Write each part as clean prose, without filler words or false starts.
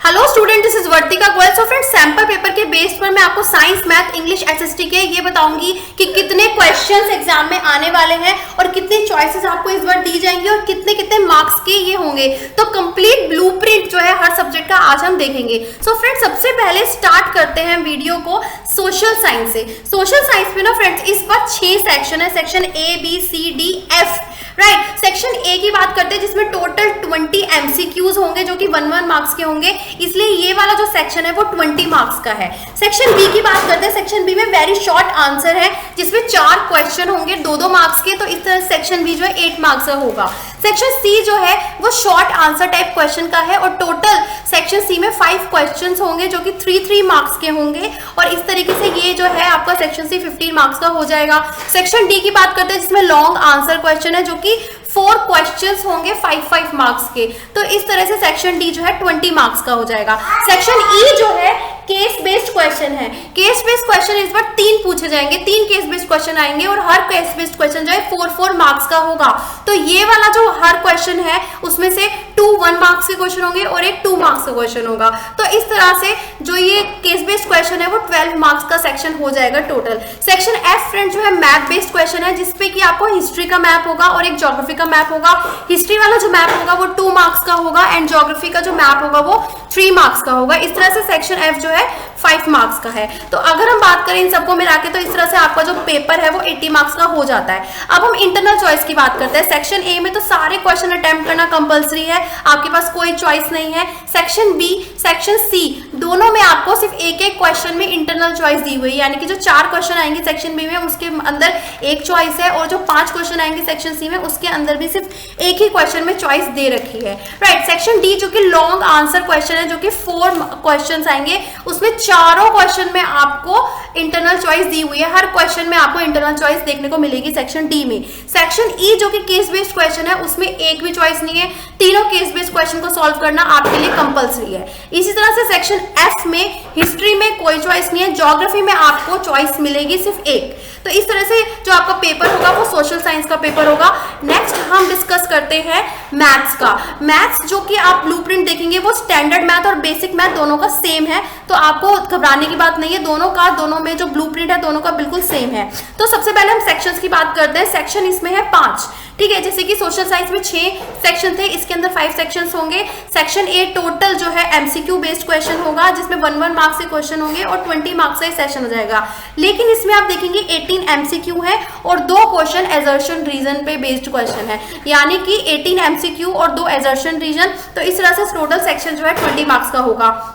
Hello student, this is Vartika Goyal. So friends, sample paper के base पर मैं आपको साइंस, मैथ, इंग्लिश, एसएसटी के ये बताऊंगी कि कितने क्वेश्चंस एग्जाम में आने वाले हैं और कितनी चॉइसेस आपको इस बार दी जाएंगी और कितने कितने मार्क्स के ये होंगे। तो कंप्लीट ब्लूप्रिंट जो है हर सब्जेक्ट का आज हम देखेंगे। सो फ्रेंड्स, सबसे पहले स्टार्ट करते हैं वीडियो को सोशल साइंस से। सोशल साइंस में ना फ्रेंड्स इस बार 6 सेक्शन है, section A B C D F. Right, section A की बात करते हैं जिसमें टोटल 20 एमसीक्यूज होंगे जो कि 1 मार्क्स के होंगे, इसलिए ये वाला जो सेक्शन है वो 20 मार्क्स का है। सेक्शन बी की बात करते हैं, सेक्शन बी में वेरी शॉर्ट आंसर है जिसमें 4 क्वेश्चन होंगे 2-2 मार्क्स के, तो इस तरह सेक्शन बी जो है 8 मार्क्स का होगा। सेक्शन सी जो है वो शॉर्ट आंसर टाइप क्वेश्चन का है और टोटल सेक्शन सी में 5 क्वेश्चंस होंगे जो कि 3-3 मार्क्स के होंगे और इस तरीके से ये जो है आपका सेक्शन सी 15 मार्क्स का हो जाएगा। सेक्शन डी की बात करते हैं जिसमें लॉन्ग आंसर क्वेश्चन है जो कि 4 क्वेश्चंस होंगे 5-5 मार्क्स के, तो इस तरह से सेक्शन डी जो है 20 मार्क्स का हो जाएगा। सेक्शन ई जो है केस बेस्ड क्वेश्चन है। केस बेस्ड क्वेश्चन इस बार 3 पूछे जाएंगे, 3 केस बेस्ड क्वेश्चन आएंगे और हर केस बेस्ड क्वेश्चन जो है 4-4 मार्क्स का होगा। तो ये वाला जो हर क्वेश्चन है उसमें से 2 1 मार्क्स के क्वेश्चन होंगे और एक 2 मार्क्स का क्वेश्चन होगा। तो इस तरह से जो ये केस बेस्ड क्वेश्चन है वो 12 मार्क्स का सेक्शन हो जाएगा टोटल। सेक्शन एफ फ्रेंड जो है मैप बेस्ड क्वेश्चन है जिसपे कि आपको हिस्ट्री का मैप होगा और एक ज्योग्राफी का मैप होगा। हिस्ट्री वाला जो मैप होगा वो 2 मार्क्स का होगा एंड ज्योग्राफी का जो मैप होगा वो 3 मार्क्स का होगा। इस तरह से सेक्शन एफ जो है 5 मार्क्स का है। तो अगर हम बात करें इन सबको मिला के तो इस तरह से आपका जो पेपर है वो 80 मार्क्स का हो जाता है। अब हम इंटरनल चॉइस की बात करते हैं। सेक्शन ए में तो सारे क्वेश्चन अटेम्प्ट करना कंपलसरी है, आपके पास कोई चॉइस नहीं है। सेक्शन बी, सेक्शन सी दोनों में आपको सिर्फ एक क्वेश्चन में इंटरनल चॉइस दी हुई है, यानी कि जो 4 क्वेश्चन आएंगे सेक्शन बी में उसके अंदर एक चॉइस है और जो 5 क्वेश्चन आएंगे सेक्शन सी में उसके अंदर भी सिर्फ एक ही क्वेश्चन में चॉइस दे रखी है। राइट, सेक्शन डी जो कि लॉन्ग आंसर क्वेश्चन है जो कि 4 क्वेश्चन आएंगे, उसमें चारों क्वेश्चन में आपको इंटरनल चॉइस दी हुई है, हर क्वेश्चन में आपको इंटरनल चॉइस देखने को मिलेगी सेक्शन डी में। सेक्शन ई जो कि केस बेस्ड क्वेश्चन है उसमें एक भी चॉइस नहीं है, तीनों केस बेस्ड क्वेश्चन को सॉल्व करना आपके लिए कंपलसरी है। इसी तरह से सेक्शन एफ में हिस्ट्री में कोई चॉइस नहीं है, ज्योग्राफी में आपको चॉइस मिलेगी सिर्फ एक। तो इस तरह से जो आपका पेपर होगा वो सोशल साइंस का पेपर होगा। नेक्स्ट हम डिस्कस करते हैं मैथ्स का। मैथ्स जो कि आप ब्लूप्रिंट देखेंगे वो स्टैंडर्ड मैथ और बेसिक मैथ दोनों का सेम है, तो आपको घबराने की बात नहीं है, दोनों में जो ब्लूप्रिंट है दोनों का बिल्कुल सेम है। तो सबसे पहले हम सेक्शंस की बात करते हैं। सेक्शन इसमें है 5, ठीक है, जैसे कि सोशल साइंस में 6 सेक्शन थे, इसके अंदर 5 सेक्शंस होंगे। सेक्शन ए टोटल जो है एमसीक्यू बेस्ड क्वेश्चन होगा जिसमें 1-1 मार्क्स के क्वेश्चन होंगे और 20 मार्क्स का सेशन हो जाएगा। लेकिन इसमें आप देखेंगे 18 एमसीक्यू है और 2 क्वेश्चन एजर्शन रीजन पे बेस्ड क्वेश्चन है, यानी कि 18 एमसीक्यू और 2 एजर्शन रीजन। तो इस तरह से टोटल सेक्शन जो है 20 मार्क्स का होगा।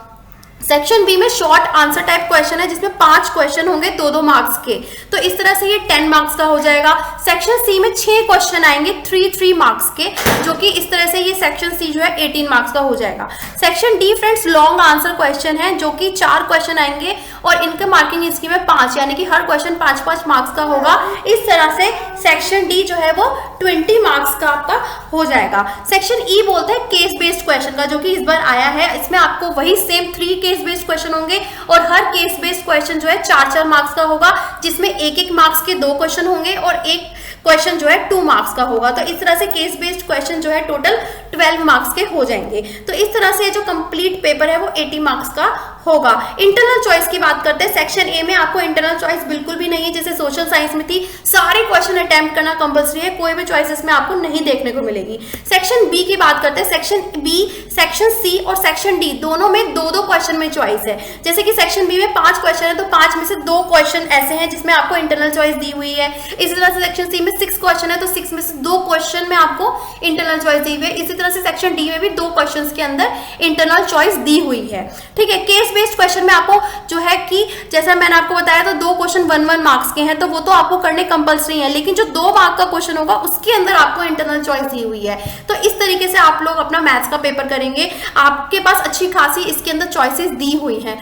सेक्शन बी में शॉर्ट आंसर टाइप क्वेश्चन है जिसमें 5 क्वेश्चन होंगे 2-2 मार्क्स के, तो इस तरह से ये 10 मार्क्स का हो जाएगा। सेक्शन सी में 6 क्वेश्चन आएंगे 3-3 मार्क्स के, जो कि इस तरह से ये सेक्शन सी जो है 18 मार्क्स का हो जाएगा। Section D friends long answer question है जो कि 4 क्वेश्चन आएंगे और इनका मार्किंग इसकी में 5, यानी कि हर क्वेश्चन 5-5 मार्क्स का होगा। इस तरह से सेक्शन डी जो है वो 20 मार्क्स का आपका हो जाएगा। सेक्शन ई बोलते हैं केस बेस्ड क्वेश्चन का, जो कि इस बार आया है। इसमें आपको वही सेम 3 केस बेस्ड क्वेश्चन होंगे और हर केस बेस्ड क्वेश्चन जो है 4-4 मार्क्स का होगा, जिसमें 1-1 मार्क्स के 2 क्वेश्चन होंगे और एक क्वेश्चन जो है 2 मार्क्स का होगा। तो इस तरह से केस बेस्ड क्वेश्चन जो है टोटल 12 मार्क्स के हो जाएंगे। तो इस तरह से जो कंप्लीट पेपर है वो 80 मार्क्स का होगा। इंटरनल चॉइस की बात करते हैं। सेक्शन ए में आपको इंटरनल चॉइस बिल्कुल भी नहीं है, जैसे सोशल साइंस में थी, सारे क्वेश्चन अटेम्प्ट करना कंपलसरी है, कोई भी चॉइस इसमें आपको नहीं देखने को मिलेगी। सेक्शन बी की बात करते हैं। सेक्शन बी, सेक्शन सी और सेक्शन डी दोनों में 2-2 क्वेश्चन में चॉइस है। जैसे कि सेक्शन बी में 5 क्वेश्चन है तो 5 में से 2 क्वेश्चन ऐसे हैं जिसमें आपको इंटरनल चॉइस दी हुई है। इसी तरह से सेक्शन सी में 6 क्वेश्चन है तो 6 में से 2 क्वेश्चन में आपको इंटरनल चॉइस दी हुई है। इसी तरह से सेक्शन डी में भी 2 क्वेश्चन के अंदर इंटरनल चॉइस दी हुई है, ठीक है। केस बेस्ड क्वेश्चन में आपको जो है कि जैसा मैंने आपको बताया तो 2 क्वेश्चन 1-1 मार्क्स के हैं, तो वो तो आपको करने कंपलसरी है, लेकिन जो 2 मार्क का क्वेश्चन होगा उसके अंदर आपको इंटरनल चॉइस दी हुई है। तो इस तरीके से आप लोग अपना मैथ्स का पेपर करेंगे। आपके पास अच्छी खासी इसके अंदर चॉइसेस दी हुई हैं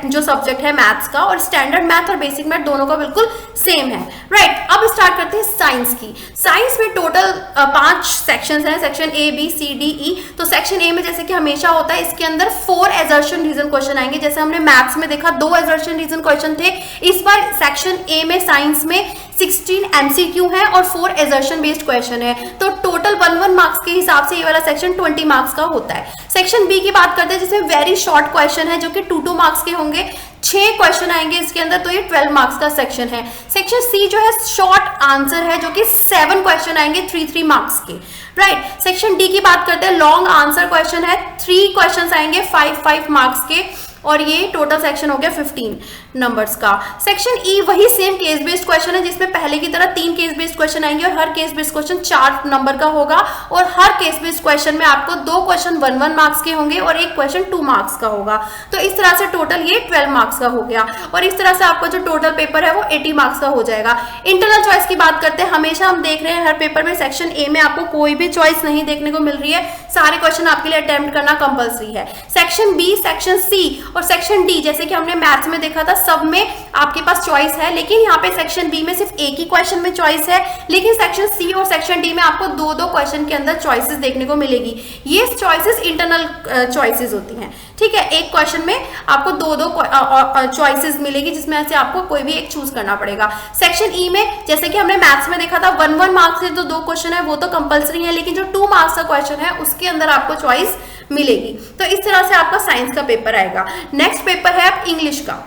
जो सब्जेक्ट है मैथ्स का, और स्टैंडर्ड मैथ और बेसिक मैथ दोनों का बिल्कुल सेम है। राइट, अब स्टार्ट करते हैं साइंस की। साइंस में टोटल 5 सेक्शंस हैं, section A B C D E. तो सेक्शन ए में जैसे कि हमेशा होता है इसके अंदर 4 एजर्शन रीजन क्वेश्चन आएंगे, जैसे हमने मैथ्स में देखा 2 एजर्शन रीजन क्वेश्चन थे। इस बार सेक्शन ए में साइंस में 16 एमसीक्यू है और 4 एजर्शन बेस्ड क्वेश्चन है। तो टोटल टोटल 1 मार्क्स के हिसाब से ये वाला सेक्शन 20 मार्क्स का होता है। सेक्शन बी की बात करते हैं जिसमें वेरी शॉर्ट क्वेश्चन है जो कि 2 मार्क्स के होंगे, 6 क्वेश्चन आएंगे इसके अंदर, तो ये 12 मार्क्स का सेक्शन है। सेक्शन सी जो है शॉर्ट आंसर है जो कि 7 क्वेश्चन आएंगे 3 मार्क्स के, राइट। सेक्शन डी की बात करते हैं, लॉन्ग आंसर क्वेश्चन है, 3 क्वेश्चन आएंगे 5 मार्क्स के, और ये टोटल सेक्शन हो गया 15 नंबर्स का। सेक्शन ई वही सेम केस बेस्ड क्वेश्चन है जिसमें पहले की तरह 3 केस बेस्ड क्वेश्चन आएंगे और हर केस बेस्ड क्वेश्चन 4 नंबर का होगा, और हर केस बेस्ड क्वेश्चन में आपको 2 क्वेश्चन 1 मार्क्स के होंगे और 1 क्वेश्चन 2 मार्क्स का होगा। तो इस तरह से टोटल ये 12 मार्क्स का हो गया, और इस तरह से आपका जो टोटल पेपर है वो 80 मार्क्स का हो जाएगा। इंटरनल चॉइस की बात करते हैं, हमेशा हम देख रहे हैं हर पेपर में सेक्शन ए में आपको कोई भी चॉइस नहीं देखने को मिल रही है, सारे क्वेश्चन आपके लिए अटेम्प्ट करना कंपलसरी है। सेक्शन बी, सेक्शन सी और सेक्शन डी, जैसे कि हमने मैथ्स में देखा था, सब में आपके पास चॉइस है, लेकिन यहाँ पे सेक्शन बी में सिर्फ एक ही क्वेश्चन में चॉइस है, लेकिन सेक्शन सी और सेक्शन डी में आपको 2 क्वेश्चन के अंदर चॉइसेस देखने को मिलेगी। ये चॉइसेस इंटरनल चॉइसेस होती हैं, ठीक है। एक क्वेश्चन में आपको 2 चॉइसेस मिलेगी जिसमें से आपको कोई भी एक चूज करना पड़ेगा। सेक्शन ई में जैसे कि हमने मैथ्स में देखा था 1 मार्क्स से जो 2 क्वेश्चन है वो तो कंपलसरी है, लेकिन जो 2 मार्क्स का क्वेश्चन है उसके अंदर आपको चॉइस मिलेगी। तो इस तरह से आपका साइंस का पेपर आएगा। नेक्स्ट पेपर है आप इंग्लिश का,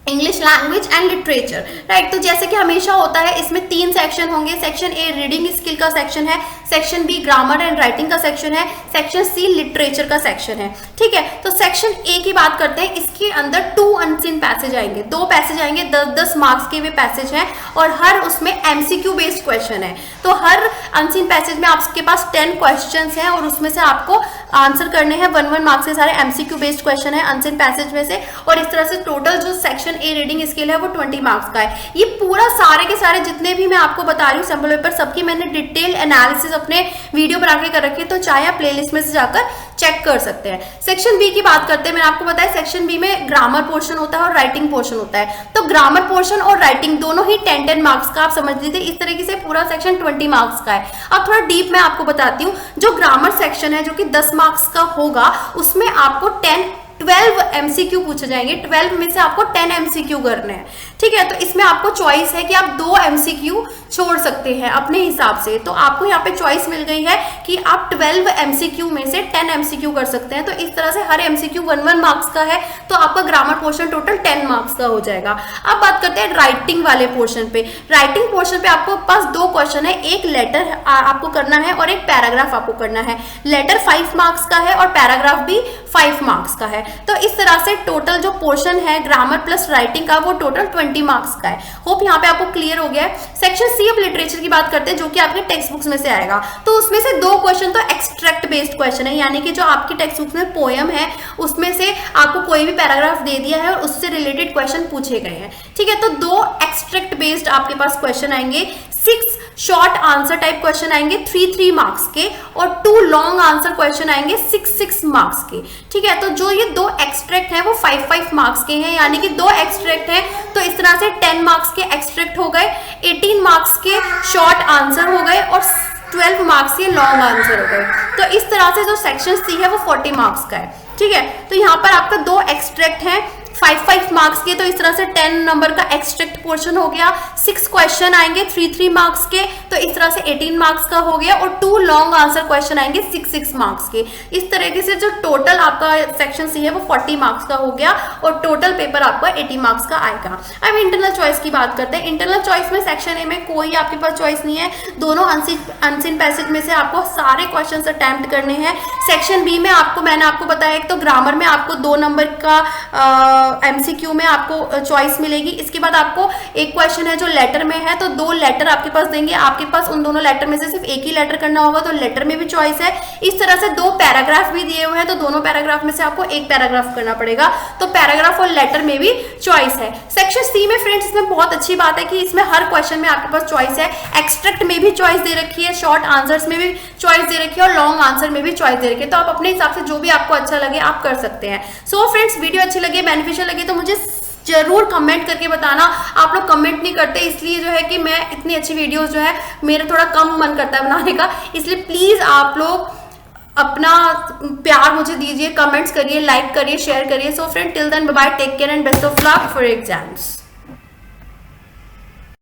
English language and literature, right. तो जैसे कि हमेशा होता है इसमें 3 सेक्शन होंगे। सेक्शन ए रीडिंग स्किल का सेक्शन है, section B grammar and writing का सेक्शन है, सेक्शन सी लिटरेचर का सेक्शन है, ठीक है। तो सेक्शन ए की बात करते हैं, इसके अंदर 2 अनसीन पैसेज आएंगे, 2 पैसेज आएंगे, 10-10 मार्क्स के वे पैसेज हैं, और हर उसमें एमसीक्यू बेस्ड क्वेश्चन है। तो हर अनसीन पैसेज में आपके पास 10 क्वेश्चन हैं और उसमें से आपको आंसर करने हैं 1 मार्क्स के, सारे एमसीक्यू बेस्ड क्वेश्चन है अनसीन पैसेज में से, और इस तरह से टोटल जो सेक्शन ए रीडिंग स्किल है वो 20 मार्क्स का है। ये पूरा सारे के सारे जितने भी मैं आपको बता रही हूँ सैंपल पेपर, सबकी मैंने डिटेल एनालिसिस अपने वीडियो बना के कर रखी है, तो चाहे आप प्लेलिस्ट में से जाकर चेक कर सकते हैं। सेक्शन बी की बात करते हैं, मैंने आपको बताया सेक्शन बी में ग्रामर पोर्शन होता है और राइटिंग पोर्शन होता है। तो ग्रामर पोर्शन और राइटिंग दोनों ही 10-10 मार्क्स का आप समझ लीजिए। इस तरीके से पूरा सेक्शन 20 मार्क्स का है। अब थोड़ा डीप मैं आपको बताती हूँ, जो ग्रामर सेक्शन है जो कि 10 मार्क्स का होगा, उसमें आपको 12 एमसीक्यू पूछे जाएंगे। 12 में से आपको 10 एमसीक्यू करने हैं, ठीक है। तो इसमें आपको चॉइस है कि आप 2 एमसीक्यू छोड़ सकते हैं अपने हिसाब से। तो आपको यहाँ पे चॉइस मिल गई है कि आप 12 एमसीक्यू में से 10 एमसीक्यू कर सकते हैं। तो इस तरह से हर एमसीक्यू 1 मार्क्स का है, तो आपका ग्रामर पोर्शन टोटल 10 मार्क्स का हो जाएगा। अब बात करते हैं राइटिंग वाले पोर्शन पे। राइटिंग पोर्शन पे आपको पास 2 क्वेश्चन है, एक लेटर आपको करना है और एक पैराग्राफ आपको करना है। लेटर 5 मार्क्स का है और पैराग्राफ भी 5 मार्क्स का है। तो इस तरह से टोटल जो पोर्शन है ग्रामर प्लस राइटिंग का वो टोटल 20 मार्क्स का है। होप यहाँ पे आपको क्लियर हो गया है। सेक्शन सी ऑफ लिटरेचर की बात करते हैं जो कि आपके टेक्स्ट बुक्स में से आएगा। तो उसमें से 2 क्वेश्चन तो एक्सट्रैक्ट बेस्ड क्वेश्चन है, यानी कि जो आपकी टेक्स्ट बुक्स में पोयम है उसमें से आपको कोई भी पैराग्राफ दे दिया है और उससे रिलेटेड क्वेश्चन पूछे गए हैं, ठीक है। तो 2 एक्सट्रैक्ट बेस्ड आपके पास क्वेश्चन आएंगे, 6 शॉर्ट आंसर टाइप क्वेश्चन आएंगे 3 मार्क्स के, और 2 लॉन्ग आंसर क्वेश्चन आएंगे 6 मार्क्स के, ठीक है। तो जो ये 2 एक्सट्रैक्ट हैं वो 5 मार्क्स के हैं, यानी कि 2 एक्सट्रैक्ट हैं तो इस तरह से 10 मार्क्स के एक्सट्रैक्ट हो गए, 18 मार्क्स के शॉर्ट आंसर हो गए और 12 मार्क्स के लॉन्ग आंसर हो गए। तो इस तरह से जो सेक्शन सी है वो 40 मार्क्स का है, ठीक है। तो यहाँ पर आपका 2 एक्सट्रैक्ट हैं 5 मार्क्स के, तो इस तरह से 10 नंबर का एक्सट्रैक्ट पोर्शन हो गया। 6 क्वेश्चन आएंगे 3 मार्क्स के, तो इस तरह से 18 मार्क्स का हो गया, और 2 लॉन्ग आंसर क्वेश्चन आएंगे 6 मार्क्स के। इस तरीके से जो टोटल आपका सेक्शन सी है वो 40 मार्क्स का हो गया, और टोटल पेपर आपका 80 मार्क्स का आएगा। अब इंटरनल चॉइस की बात करते हैं। इंटरनल चॉइस में सेक्शन ए में कोई आपके पास चॉइस नहीं है, दोनों अनसीन पैसेज में से आपको सारे क्वेश्चन अटेम्प्ट करने हैं। सेक्शन बी में आपको मैंने आपको बताया, एक तो ग्रामर में आपको 2 नंबर का एमसीक्यू में आपको चॉइस मिलेगी। इसके बाद आपको एक क्वेश्चन है जो लेटर में है, तो 2 लेटर आपके पास देंगे, आपके पास उन दोनों लेटर में से सिर्फ एक ही लेटर करना होगा, तो लेटर में भी चॉइस है। इस तरह से 2 पैराग्राफ भी दिए हुए हैं, तो दोनों पैराग्राफ में से आपको एक पैराग्राफ करना पड़ेगा, तो पैराग्राफ और लेटर में भी चॉइस है। सेक्शन सी में फ्रेंड्स इसमें बहुत अच्छी बात है कि इसमें हर क्वेश्चन में आपके पास चॉइस है। एक्सट्रैक्ट में भी चॉइस दे रखी है, शॉर्ट आंसर्स में भी चॉइस दे रखी है, और लॉन्ग आंसर में भी चॉइस दे रखी है। तो आप अपने हिसाब से जो भी आपको अच्छा लगे आप कर सकते हैं। सो फ्रेंड्स, वीडियो अच्छी लगे, बेनिफिशियल लगे तो मुझे जरूर कमेंट करके बताना। आप लोग कमेंट नहीं करते, इसलिए जो है कि मैं इतनी अच्छी वीडियोस जो है मेरा थोड़ा कम मन करता है बनाने का, इसलिए प्लीज आप लोग अपना प्यार मुझे दीजिए, कमेंट्स करिए, लाइक करिए, शेयर करिए। So friend, till then bye bye, take care and best of luck for exams.